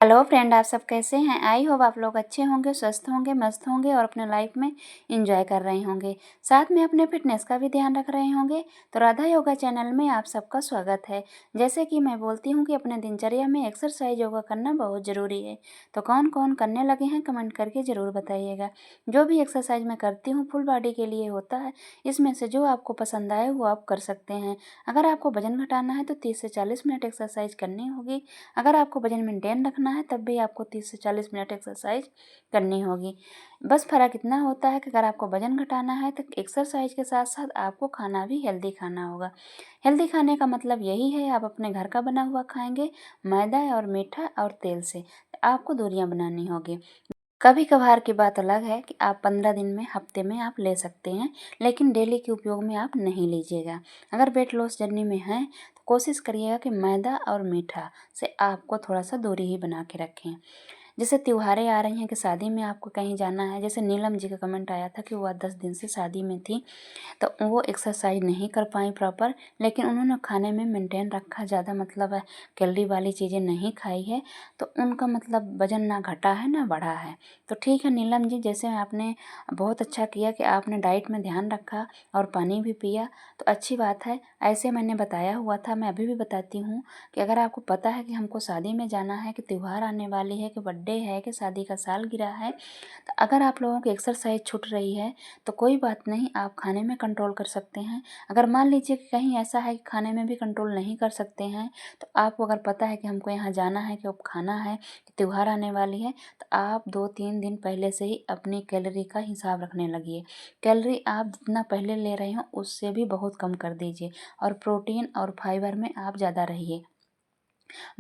Hello friend, आप सब कैसे हैं। आई होप आप लोग अच्छे होंगे, स्वस्थ होंगे, मस्त होंगे और अपने लाइफ में एंजॉय कर रहे होंगे, साथ में अपने फिटनेस का भी ध्यान रख रहे होंगे। तो राधा योगा चैनल में आप सबका स्वागत है। जैसे कि मैं बोलती हूं कि अपने दिनचर्या में एक्सरसाइज योगा करना बहुत ज़रूरी है। तो कौन कौन करने लगे हैं कमेंट करके ज़रूर बताइएगा। जो भी एक्सरसाइज मैं करती हूँ फुल बॉडी के लिए होता है। इसमें से जो आपको पसंद आए वो आप कर सकते हैं। अगर आपको वजन घटाना है तो 30 से 40 मिनट एक्सरसाइज करनी होगी। अगर आपको वजन मेंटेन रखना है तब भी आपको 30 से 40 मिनट एक्सरसाइज करनी होगी। बस फ़र्क इतना होता है कि अगर आपको वजन घटाना है तो एक्सरसाइज के साथ साथ आपको खाना भी हेल्दी खाना होगा। हेल्दी खाने का मतलब यही है आप अपने घर का बना हुआ खाएंगे, मैदा और मीठा और तेल से आपको दूरियां बनानी होगी। कभी कभार की बात अलग है कि आप 15 दिन में, हफ्ते में आप ले सकते हैं, लेकिन डेली के उपयोग में आप नहीं लीजिएगा। अगर वेट लॉस जर्नी में हैं तो कोशिश करिएगा कि मैदा और मीठा से आपको थोड़ा सा दूरी ही बना के रखें। जैसे त्योहारें आ रही हैं कि शादी में आपको कहीं जाना है। जैसे नीलम जी का कमेंट आया था कि वह 10 दिन से शादी में थी, तो वो एक्सरसाइज नहीं कर पाई प्रॉपर, लेकिन उन्होंने खाने में मेंटेन रखा, ज़्यादा मतलब है कैलोरी वाली चीज़ें नहीं खाई है, तो उनका मतलब वज़न ना घटा है ना बढ़ा है। तो ठीक है नीलम जी, जैसे आपने बहुत अच्छा किया कि आपने डाइट में ध्यान रखा और पानी भी पिया, तो अच्छी बात है। ऐसे मैंने बताया हुआ था, मैं अभी भी बताती हूँ कि अगर आपको पता है कि हमको शादी में जाना है, कि त्यौहार आने वाली है, कि बर्थडे है, कि शादी का सालगिरह है, तो अगर आप लोगों की एक्सरसाइज छूट रही है तो कोई बात नहीं, आप खाने में कंट्रोल कर सकते हैं। अगर मान लीजिए कि कहीं ऐसा है कि खाने में भी कंट्रोल नहीं कर सकते हैं, तो आपको अगर पता है कि हमको यहाँ जाना है, कि अब खाना है, कि त्यौहार आने वाली है, तो आप 2-3 दिन पहले से ही अपनी कैलोरी का हिसाब रखने लगिए। कैलोरी आप जितना पहले ले रहे हो उससे भी बहुत कम कर दीजिए, और प्रोटीन और फाइबर में आप ज़्यादा रहिए।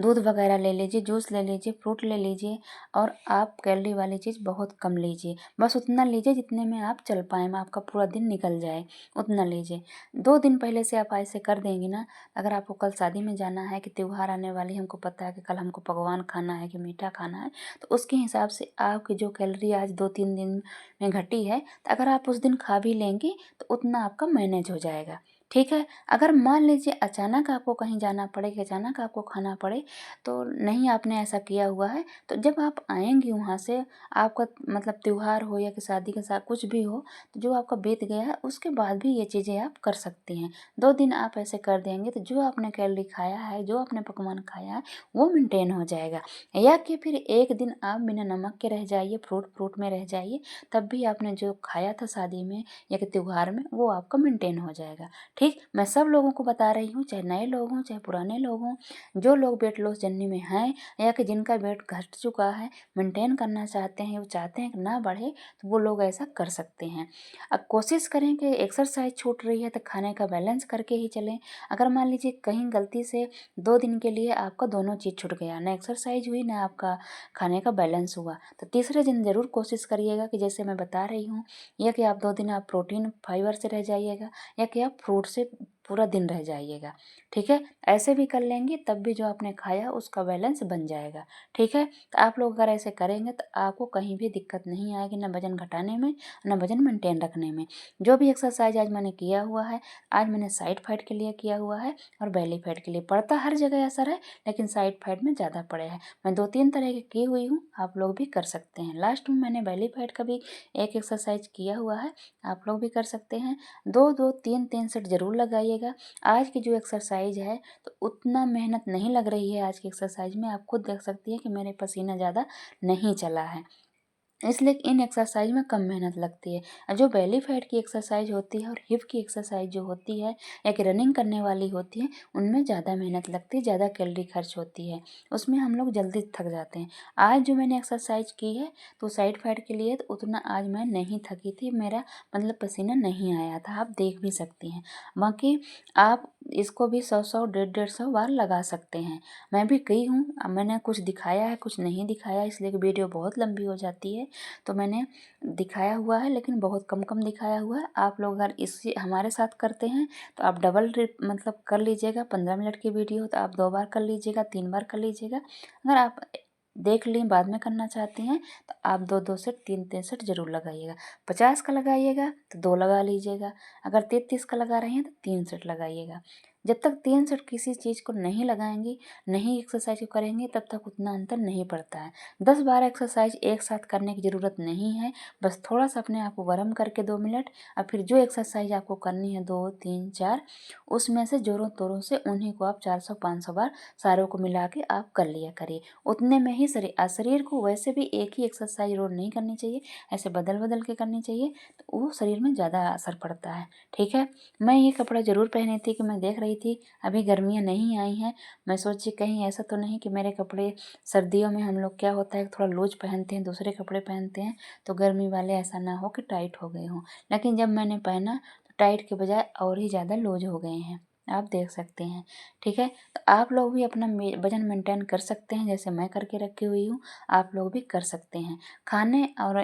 दूध वगैरह ले लीजिए, जूस ले लीजिए, फ्रूट ले लीजिए, और आप कैलोरी वाली चीज़ बहुत कम लीजिए। बस उतना लीजिए जितने में आप चल पाएँ, आपका पूरा दिन निकल जाए, उतना लीजिए। 2 दिन पहले से आप ऐसे कर देंगी ना, अगर आपको कल शादी में जाना है, कि त्योहार आने वाली है, हमको पता है कि कल हमको पकवान खाना है, कि मीठा खाना है, तो उसके हिसाब से आपकी जो कैलोरी आज 2-3 दिन में घटी है, तो अगर आप उस दिन खा भी लेंगी तो उतना आपका मैनेज हो जाएगा। ठीक है। अगर मान लीजिए अचानक आपको कहीं जाना पड़े, कि अचानक आपको खाना पड़े, तो नहीं आपने ऐसा किया हुआ है, तो जब आप आएंगी वहाँ से, आपका मतलब त्यौहार हो या कि शादी के साथ कुछ भी हो, तो जो आपका बीत गया है उसके बाद भी ये चीज़ें आप कर सकती हैं। 2 दिन आप ऐसे कर देंगे तो जो आपने कैलोरी खाया है, जो आपने पकवान खाया है, वो मेंटेन हो जाएगा। या कि फिर एक दिन आप बिना नमक के रह जाइए, फ्रूट फ्रूट में रह जाइए, तब भी आपने जो खाया था शादी में या कि त्यौहार में, वो आपका मेंटेन हो जाएगा। ठीक, मैं सब लोगों को बता रही हूँ, चाहे नए लोग हों चाहे पुराने लोग हों, जो लोग वेट लॉस जर्नी में हैं या कि जिनका वेट घट चुका है, मेंटेन करना चाहते हैं, वो चाहते हैं कि ना बढ़े, तो वो लोग ऐसा कर सकते हैं। अब कोशिश करें कि एक्सरसाइज छूट रही है तो खाने का बैलेंस करके ही चलें। अगर मान लीजिए कहीं गलती से 2 दिन के लिए आपका दोनों चीज़ छूट गया, ना एक्सरसाइज हुई ना आपका खाने का बैलेंस हुआ, तो तीसरे दिन ज़रूर कोशिश करिएगा कि जैसे मैं बता रही हूँ, या कि आप 2 दिन आप प्रोटीन फाइबर से रह जाइएगा, या कि आप फ्रूट से पूरा दिन रह जाइएगा। ठीक है, ऐसे भी कर लेंगे तब भी जो आपने खाया उसका बैलेंस बन जाएगा। ठीक है, तो आप लोग अगर ऐसे करेंगे तो आपको कहीं भी दिक्कत नहीं आएगी, ना वजन घटाने में ना वजन मेंटेन रखने में। जो भी एक्सरसाइज आज मैंने किया हुआ है, आज मैंने साइड फैट के लिए किया हुआ है और बेली फैट के लिए। पड़ता हर जगह असर है, लेकिन साइड फैट में ज़्यादा पड़े हैं। मैं 2-3 तरह की की हुई हूँ, आप लोग भी कर सकते हैं। लास्ट में मैंने बेली फैट का भी एक एक्सरसाइज किया हुआ है, आप लोग भी कर सकते हैं। 2-2, 3-3 सेट ज़रूर लगाइएगा। आज की जो एक्सरसाइज है तो उतना मेहनत नहीं लग रही है आज की एक्सरसाइज में, आप खुद देख सकती हैं कि मेरे पसीना ज़्यादा नहीं चला है, इसलिए इन एक्सरसाइज में कम मेहनत लगती है। और जो बेली फैट की एक्सरसाइज होती है और हिप की एक्सरसाइज जो होती है या कि रनिंग करने वाली होती है, उनमें ज़्यादा मेहनत लगती है, ज़्यादा कैलोरी खर्च होती है, उसमें हम लोग जल्दी थक जाते हैं। आज जो मैंने एक्सरसाइज की है तो साइड फैट के लिए, तो उतना आज मैं नहीं थकी थी, मेरा मतलब पसीना नहीं आया था, आप देख भी सकती हैं। बाकी आप इसको भी 100-100, 150-150 बार लगा सकते हैं। मैं भी की हूँ, अब मैंने कुछ दिखाया है कुछ नहीं दिखाया, इसलिए कि वीडियो बहुत लंबी हो जाती है, तो मैंने दिखाया हुआ है लेकिन बहुत कम कम दिखाया हुआ है। आप लोग अगर इसी हमारे साथ करते हैं तो आप डबल मतलब कर लीजिएगा। 15 मिनट की वीडियो तो आप 2 बार कर लीजिएगा, 3 बार कर लीजिएगा। अगर आप देख लें बाद में करना चाहते हैं तो आप 2-2 सेट 3-3 सेट जरूर लगाइएगा। 50 का लगाइएगा तो 2 लगा लीजिएगा, अगर 33 का लगा रहे हैं तो 3 सेट लगाइएगा। जब तक 3 सेट किसी चीज़ को नहीं लगाएंगी, नहीं एक्सरसाइज करेंगे, तब तक उतना अंतर नहीं पड़ता है। 10-12 एक्सरसाइज एक साथ करने की ज़रूरत नहीं है। बस थोड़ा सा अपने आप को गर्म करके 2 मिनट, और फिर जो एक्सरसाइज आपको करनी है 2, 3, 4, उसमें से जोरों तोरों से उन्हीं को आप 400-500 बार सारों को मिला के आप कर लिया करिए। उतने में ही शरीर को वैसे भी एक ही एक्सरसाइज रोज़ नहीं करनी चाहिए, ऐसे बदल बदल के करनी चाहिए, तो वो शरीर में ज़्यादा असर पड़ता है। ठीक है, मैं ये कपड़ा ज़रूर पहनी थी कि मैं देख रही थी अभी गर्मियाँ नहीं आई हैं, मैं सोची कहीं ऐसा तो नहीं कि मेरे कपड़े, सर्दियों में हम लोग क्या होता है थोड़ा लूज पहनते हैं, दूसरे कपड़े पहनते हैं, तो गर्मी वाले ऐसा ना हो कि टाइट हो गए हों। लेकिन जब मैंने पहना तो टाइट के बजाय और ही ज़्यादा लूज हो गए हैं, आप देख सकते हैं। ठीक है, तो आप लोग भी अपना वजन मेंटेन कर सकते हैं, जैसे मैं करके रखी हुई हूँ, आप लोग भी कर सकते हैं। खाने और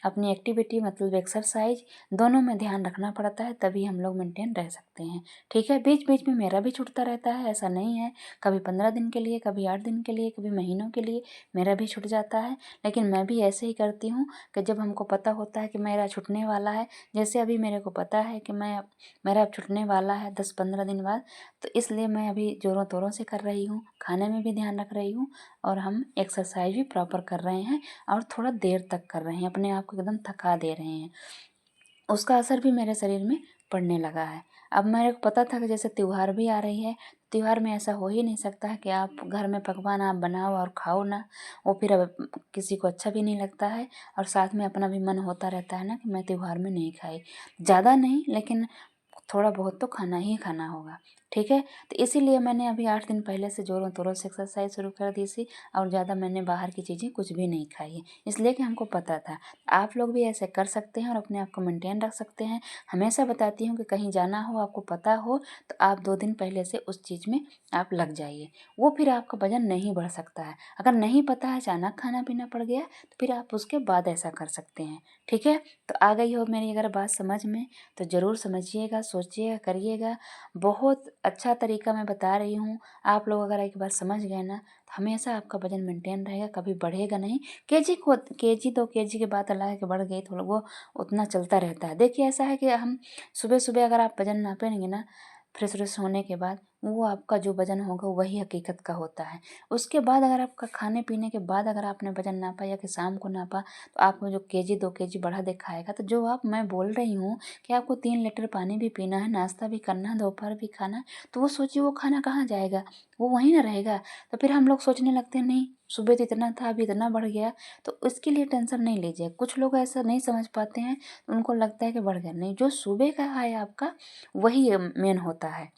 अपनी एक्टिविटी मतलब एक्सरसाइज दोनों में ध्यान रखना पड़ता है, तभी हम लोग मेंटेन रह सकते हैं। ठीक है, बीच बीच में मेरा भी छूटता रहता है, ऐसा नहीं है, कभी 15 दिन के लिए, कभी 8 दिन के लिए, कभी महीनों के लिए मेरा भी छूट जाता है। लेकिन मैं भी ऐसे ही करती हूँ कि जब हमको पता होता है कि मेरा छूटने वाला है, जैसे अभी मेरे को पता है कि मेरा अब छूटने वाला है 10-15 दिन बाद, तो इसलिए मैं अभी ज़ोरों तोरों से कर रही हूँ, खाने में भी ध्यान रख रही हूँ, और हम एक्सरसाइज भी प्रॉपर कर रहे हैं, और थोड़ा देर तक कर रहे हैं, अपने आप को एकदम थका दे रहे हैं। उसका असर भी मेरे शरीर में पड़ने लगा है। अब मेरे को पता था कि जैसे त्योहार भी आ रही है, त्योहार में ऐसा हो ही नहीं सकता है कि आप घर में पकवान आप बनाओ और खाओ ना, वो फिर अब किसी को अच्छा भी नहीं लगता है, और साथ में अपना भी मन होता रहता है ना कि मैं त्योहार में नहीं खाई, ज़्यादा नहीं लेकिन थोड़ा बहुत तो खाना ही खाना होगा। ठीक है, तो इसीलिए मैंने अभी 8 दिन पहले से ज़ोरों तोरों से एक्सरसाइज शुरू कर दी थी, और ज़्यादा मैंने बाहर की चीज़ें कुछ भी नहीं खाई है, इसलिए कि हमको पता था। आप लोग भी ऐसे कर सकते हैं और अपने आप को मेंटेन रख सकते हैं। हमेशा बताती हूँ कि कहीं जाना हो, आपको पता हो, तो आप 2 दिन पहले से उस चीज़ में आप लग जाइए, वो फिर आपका वजन नहीं बढ़ सकता है। अगर नहीं पता है, अचानक खाना पीना पड़ गया, तो फिर आप उसके बाद ऐसा कर सकते हैं। ठीक है, तो आ गई हो मेरी अगर बात समझ में, तो ज़रूर समझिएगा, सोचिएगा, करिएगा। बहुत अच्छा तरीका मैं बता रही हूँ, आप लोग अगर एक बार समझ गए ना, तो हमेशा आपका वजन मेंटेन रहेगा, कभी बढ़ेगा नहीं। केजी 2 केजी की बात अलग है कि बढ़ गई, तो वो उतना चलता रहता है। देखिए ऐसा है कि हम सुबह सुबह अगर आप वजन नापेंगे ना, फ्रेश व्रेश होने के बाद, वो आपका जो वजन होगा वही हकीकत का होता है। उसके बाद अगर आपका खाने पीने के बाद अगर आपने वजन नापा, या कि शाम को नापा, तो आपको जो केजी 2 केजी बढ़ा दिखाएगा। तो जो मैं बोल रही हूँ कि आपको 3 लीटर पानी भी पीना है, नाश्ता भी करना है, दोपहर भी खाना है, तो वो सोचिए वो खाना कहाँ जाएगा, वो वहीं ना रहेगा। तो फिर हम लोग सोचने लगते हैं नहीं, सुबह तो इतना था, अभी इतना बढ़ गया, तो इसके लिए टेंशन नहीं लीजिए। कुछ लोग ऐसा नहीं समझ पाते हैं, उनको लगता है कि बढ़ गया, नहीं, जो सुबह का है आपका वही मेन होता है।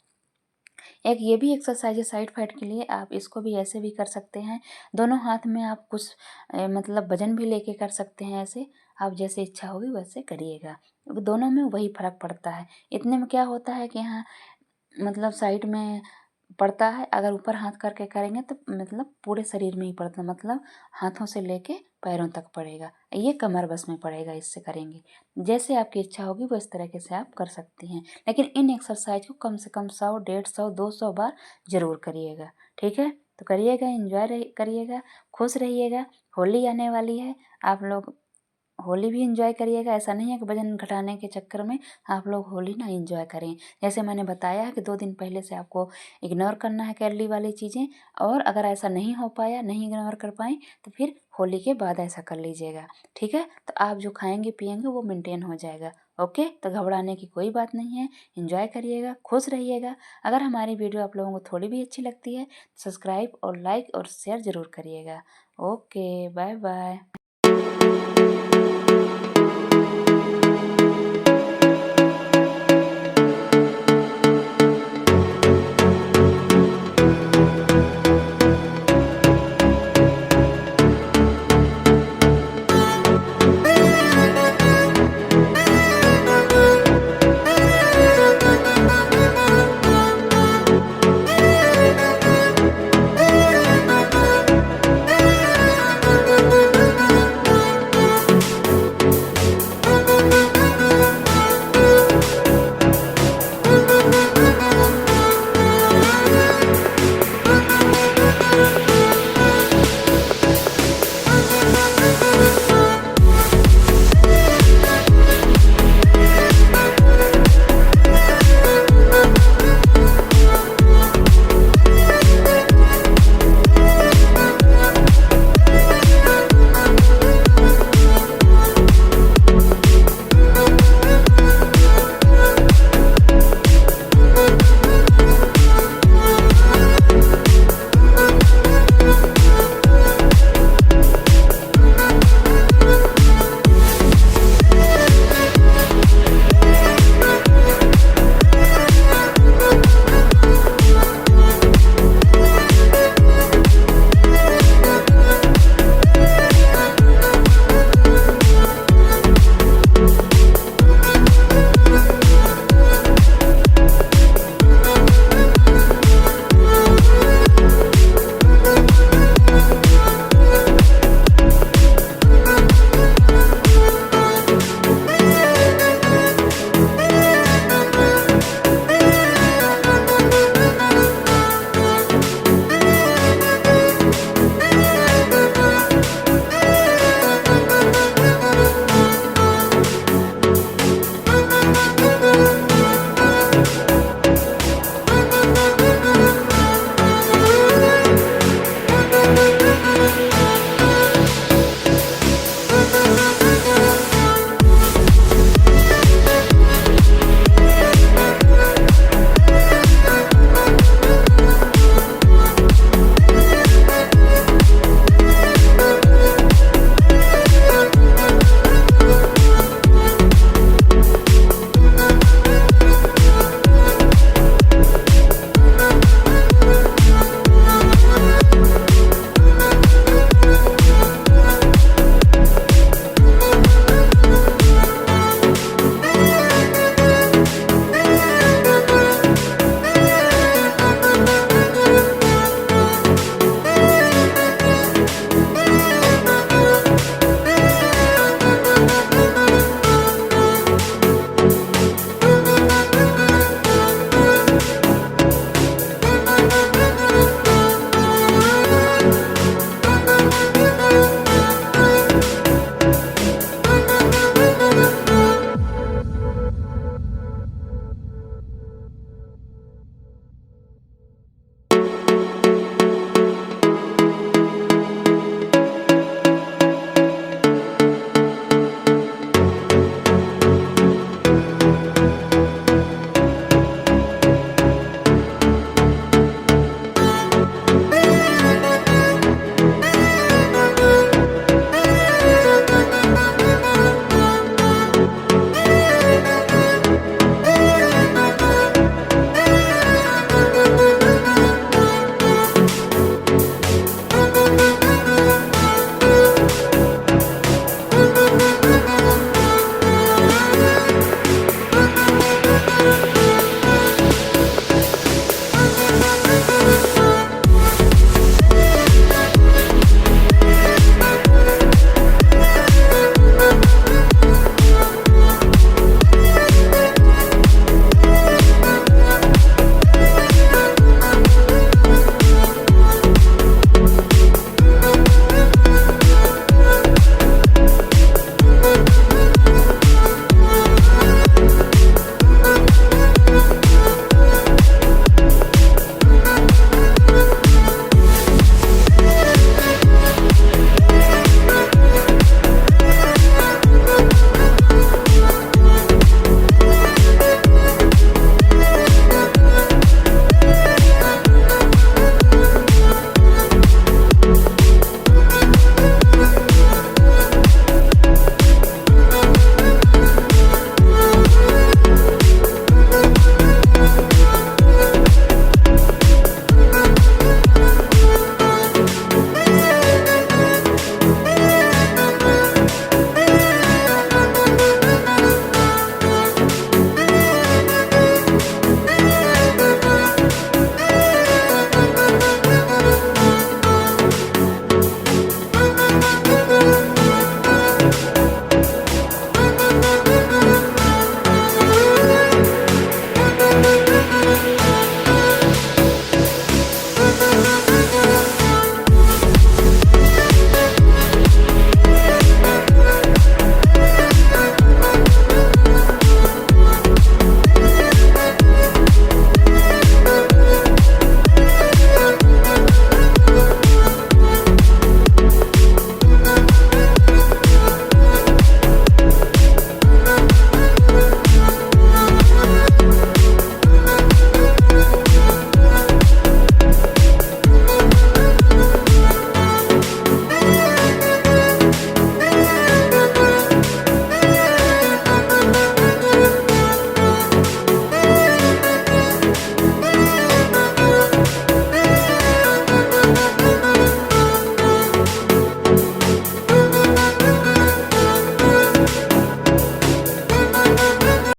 एक ये भी एक्सरसाइज है साइड फाइट के लिए, आप इसको भी ऐसे भी कर सकते हैं। दोनों हाथ में आप कुछ मतलब वजन भी लेके कर सकते हैं, ऐसे आप जैसे इच्छा होगी वैसे करिएगा। दोनों में वही फर्क पड़ता है। इतने में क्या होता है कि हाँ, मतलब साइड में पड़ता है, अगर ऊपर हाथ करके करेंगे तो मतलब पूरे शरीर में ही पड़ता, मतलब हाथों से लेके पैरों तक पड़ेगा, ये कमर बस में पड़ेगा इससे करेंगे। जैसे आपकी इच्छा होगी वो इस तरीके से आप कर सकती हैं, लेकिन इन एक्सरसाइज को कम से कम 100, 150, 200 बार ज़रूर करिएगा। ठीक है, तो करिएगा, एंजॉय करिएगा, खुश रहिएगा। होली आने वाली है, आप लोग होली भी एंजॉय करिएगा। ऐसा नहीं है कि वजन घटाने के चक्कर में आप लोग होली ना एंजॉय करें। जैसे मैंने बताया है कि 2 दिन पहले से आपको इग्नोर करना है कैलोरी वाली चीज़ें, और अगर ऐसा नहीं हो पाया, नहीं इग्नोर कर पाएँ, तो फिर होली के बाद ऐसा कर लीजिएगा। ठीक है, तो आप जो खाएंगे पिएंगे वो मेंटेन हो जाएगा। ओके, तो घबराने की कोई बात नहीं है, एंजॉय करिएगा, खुश रहिएगा। अगर हमारी वीडियो आप लोगों को थोड़ी भी अच्छी लगती है, सब्सक्राइब और लाइक और शेयर ज़रूर करिएगा। Okay, bye bye.